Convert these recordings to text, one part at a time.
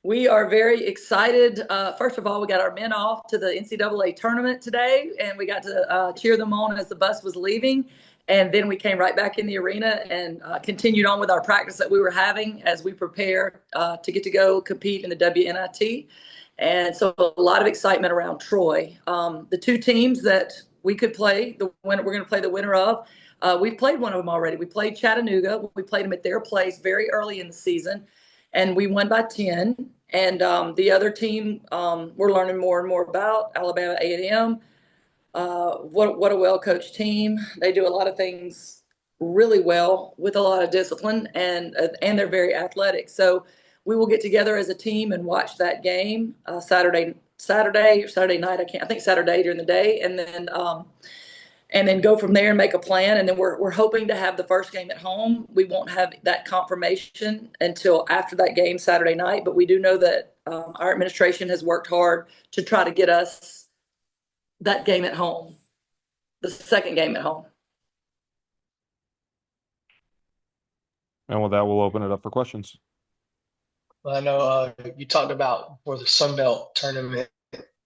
We are very excited. First of all, we got our men off to the NCAA tournament today, and we got to cheer them on as the bus was leaving. And then we came right back in the arena and continued on with our practice that we were having as we prepare to get to go compete in the WNIT. And so a lot of excitement around Troy. The two teams that we could play, we're going to play the winner of. We've played one of them already. We played Chattanooga. We played them at their place very early in the season, and we won by 10. And the other team, we're learning more and more about Alabama A&M. What a well-coached team. They do a lot of things really well with a lot of discipline, and they're very athletic. So we will get together as a team and watch that game Saturday or Saturday night. I think Saturday during the day, and then go from there and make a plan. And then we're hoping to have the first game at home. We won't have that confirmation until after that game Saturday night, but we do know that our administration has worked hard to try to get us that game at home, the second game at home. And with that, we'll open it up for questions. Well, I know you talked about for the Sun Belt tournament,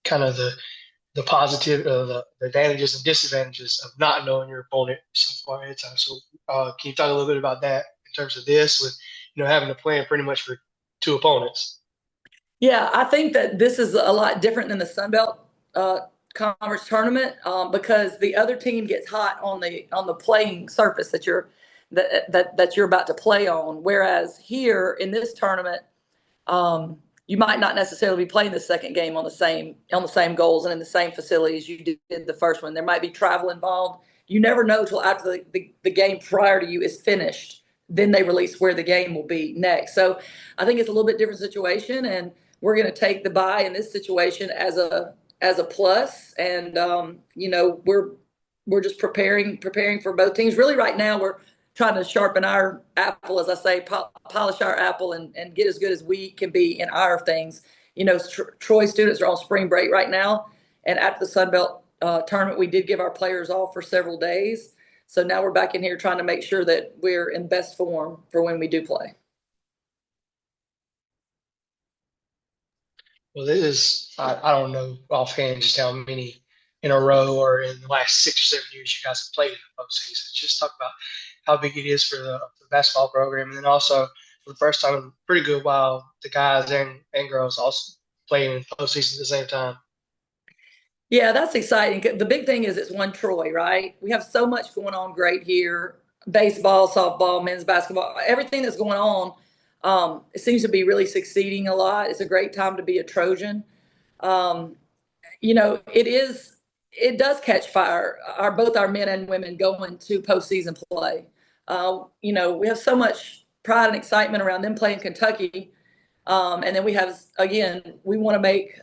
kind of the positive, the advantages and disadvantages of not knowing your opponent so far ahead of time. So, can you talk a little bit about that in terms of this, with having to plan pretty much for two opponents? Yeah, I think that this is a lot different than the Sun Belt Conference tournament because the other team gets hot on the playing surface that you're about to play on. Whereas here in this tournament, you might not necessarily be playing the second game on the same goals and in the same facilities you did the first one. There might be travel involved. You never know till after the game prior to you is finished. Then they release where the game will be next. So I think it's a little bit different situation, and we're going to take the bye in this situation as a plus. And we're just preparing for both teams. Really, right now we're trying to sharpen our apple, as I say, polish our apple and get as good as we can be in our things. Troy students are on spring break right now, and after the Sun Belt tournament, we did give our players off for several days. So now we're back in here trying to make sure that we're in best form for when we do play. Well, this is, I don't know offhand just how many in a row or in the last 6 or 7 years you guys have played in the postseason. Just talk about how big it is for the basketball program. And then also, for the first time in a pretty good while, the guys and girls also playing in postseason at the same time. Yeah, that's exciting. The big thing is it's one Troy, right? We have so much going on great here. Baseball, softball, men's basketball, everything that's going on. It seems to be really succeeding a lot. It's a great time to be a Trojan. Um, it does catch fire. Both our men and women going to postseason play. We have so much pride and excitement around them playing Kentucky. And then we have, again, we want to make,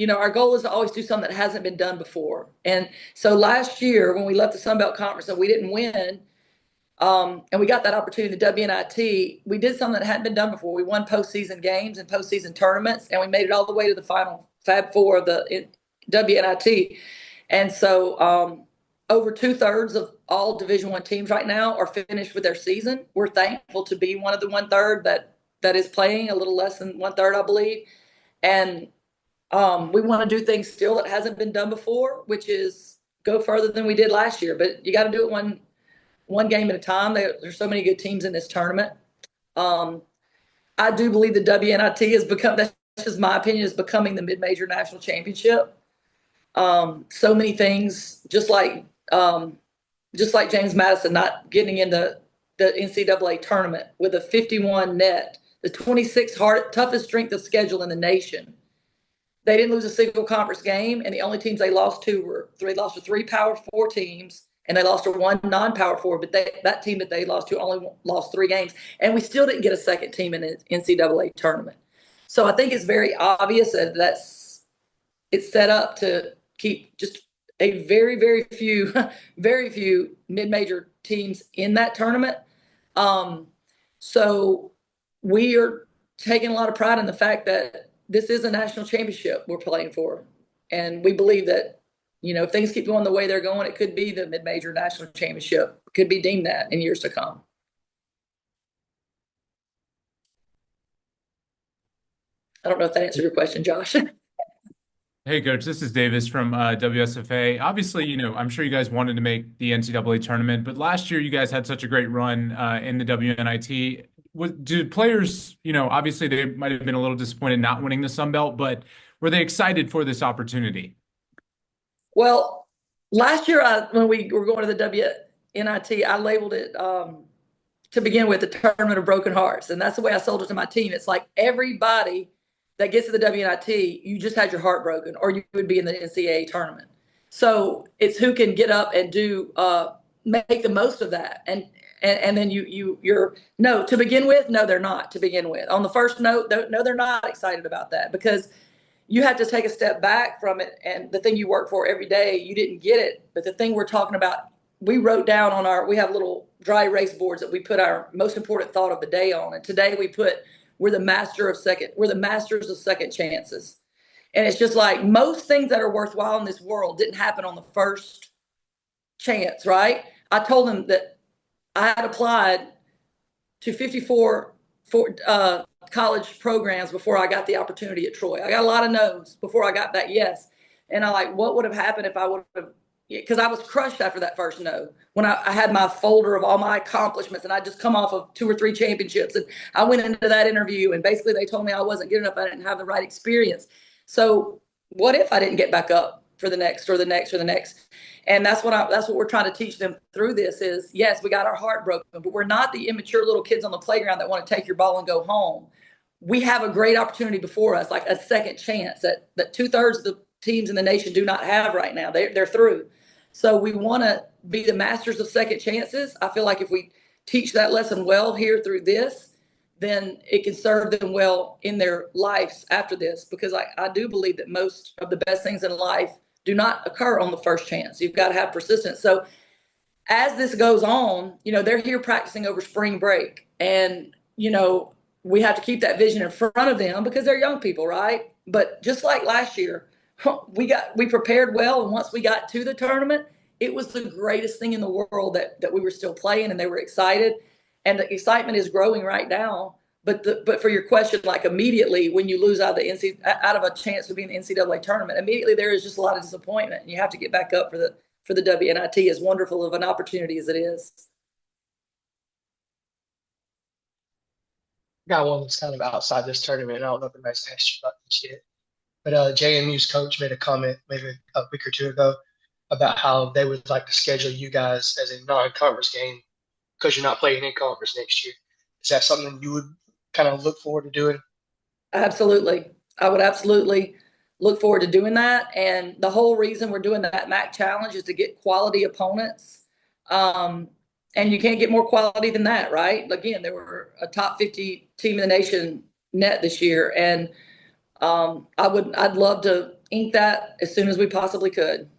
our goal is to always do something that hasn't been done before. And so last year when we left the Sun Belt Conference and we didn't win, and we got that opportunity in the WNIT, we did something that hadn't been done before. We won postseason games and postseason tournaments, and we made it all the way to the final Fab Four of the WNIT. And so over 2/3 of all Division I teams right now are finished with their season. We're thankful to be one of the 1/3 that is playing, a little less than 1/3, I believe. And we want to do things still that hasn't been done before, which is go further than we did last year. But you got to do it one game at a time. There's so many good teams in this tournament. I do believe the WNIT has become, that's just my opinion, is becoming the mid-major national championship. So many things, just like James Madison not getting into the NCAA tournament with a 51 net, the 26th toughest strength of schedule in the nation. They didn't lose a single conference game, and the only teams they lost to were three Power Four teams, and they lost to one non-Power Four. But that team that they lost to only lost 3 games, and we still didn't get a second team in the NCAA tournament. So I think it's very obvious that it's set up to keep just a very, very few, very few mid-major teams in that tournament. So we are taking a lot of pride in the fact that this is a national championship we're playing for. And we believe that, if things keep going the way they're going, it could be the mid-major national championship. It could be deemed that in years to come. I don't know if that answered your question, Josh. Hey, Coach, this is Davis from WSFA. Obviously, I'm sure you guys wanted to make the NCAA tournament, but last year you guys had such a great run in the WNIT. Do players, obviously they might have been a little disappointed not winning the Sun Belt, but were they excited for this opportunity? Well, last year when we were going to the WNIT, I labeled it to begin with the Tournament of Broken Hearts, and that's the way I sold it to my team. It's like everybody that gets to the WNIT, you just had your heart broken, or you would be in the NCAA tournament. So it's who can get up and do make the most of that, and then you're no to begin with. No, they're not to begin with. On the first note, no, they're not excited about that because you have to take a step back from it. And the thing you work for every day, you didn't get it, but the thing we're talking about, we wrote down on we have little dry erase boards that we put our most important thought of the day on, and today we put we're the masters of second chances. And it's just like most things that are worthwhile in this world didn't happen on the first chance, right? I told them that I had applied to 54 college programs before I got the opportunity at Troy. I got a lot of no's before I got that yes. And what would have happened if I would have, because I was crushed after that first no. When I had my folder of all my accomplishments and I just come off of 2 or 3 championships, and I went into that interview and basically they told me I wasn't good enough. I didn't have the right experience. So what if I didn't get back up for the next or the next or the next? And that's what we're trying to teach them through this is, yes, we got our heart broken, but we're not the immature little kids on the playground that want to take your ball and go home. We have a great opportunity before us, like a second chance that 2/3 of the teams in the nation do not have right now. They're through. So we want to be the masters of second chances. I feel like if we teach that lesson well here through this, then it can serve them well in their lives after this, because I do believe that most of the best things in life do not occur on the first chance. You've got to have persistence. So as this goes on, they're here practicing over spring break, and, we have to keep that vision in front of them because they're young people, right? But just like last year, we prepared well, and once we got to the tournament, it was the greatest thing in the world that we were still playing and they were excited, and the excitement is growing right now. But for your question, like immediately when you lose out of a chance to be in the NCAA tournament, immediately there is just a lot of disappointment, and you have to get back up for the WNIT, as wonderful of an opportunity as it is. Got one that's kind of outside this tournament. I don't know if anybody's asked you about this yet, but JMU's coach made a comment maybe a week or two ago about how they would like to schedule you guys as a non-conference game because you're not playing in conference next year. Is that something you would kind of look forward to doing? Absolutely. I would absolutely look forward to doing that. And the whole reason we're doing that MAC challenge is to get quality opponents. And you can't get more quality than that, right? Again, there were a top 50 team in the nation net this year. And I'd love to ink that as soon as we possibly could.